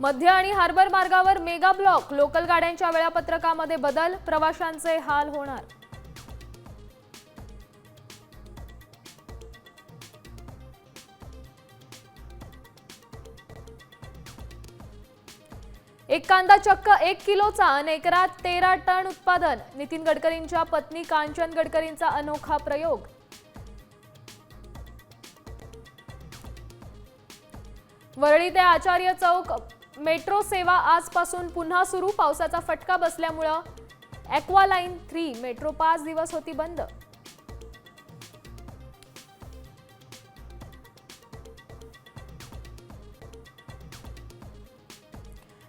मध्य आणि हार्बर मार्गावर मेगा ब्लॉक, लोकल गाड्यांच्या वेळापत्रकामध्ये बदल, प्रवाशांचे हाल होणार। एक कांदा चक्क 1 किलोचा आणि एकरात 13 टन उत्पादन, नितीन गडकरींच्या पत्नी कांचन गडकरींचा अनोखा प्रयोग। वरळी ते आचार्य चौक मेट्रो सेवा आजपासून पुन्हा सुरू, पावसाचा फटका बसल्यामुळे ॲक्वालाईन 3 मेट्रो 5 दिवस होती बंद।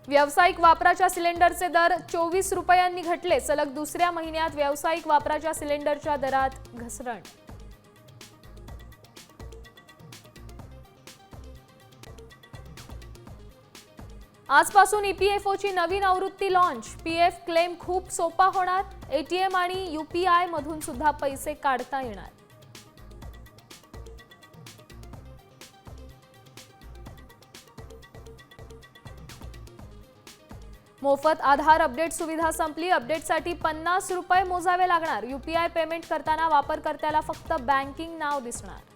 व्यावसायिक वापराच्या सिलेंडरचे दर 24 रुपयांनी घटले, सलग दुसऱ्या महिन्यात व्यावसायिक वापराच्या सिलेंडरच्या दरात घसरण। आजपासून ईपीएफओची नवीन आवृत्ती लॉन्च, पीएफ क्लेम खूप सोपा होणार, एटीएम आणि यूपीआय मधून सुद्धा पैसे काढता येणार। मोफत आधार अपडेट सुविधा संपली, अपडेटसाठी 50 रुपये मोजावे लागणार। यूपीआय पेमेंट करताना वापरकर्त्याला फक्त बँकिंग नाव दिसणार।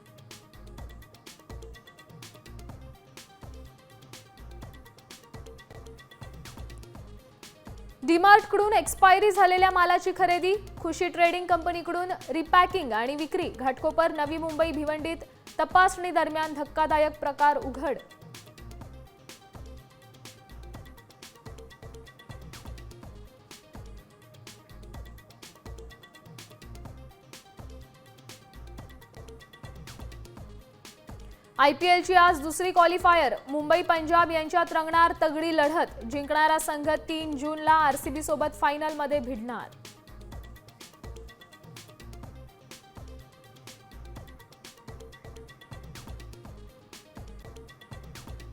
डीमार्टकडून एक्सपायरी झालेल्या मालाची खरेदी, खुशी ट्रेडिंग कंपनीकडून रिपॅकिंग आणि विक्री। घाटकोपर, नवी मुंबई, भिवंडीत तपासणी दरम्यान धक्कादायक प्रकार उघड। आयपीएलची आज दुसरी क्वालिफायर, मुंबई पंजाब यांच्यात रंगणार तगडी लढत, जिंकणारा संघ 3 जूनला आरसीबी सोबत फायनलमध्ये भिडणार।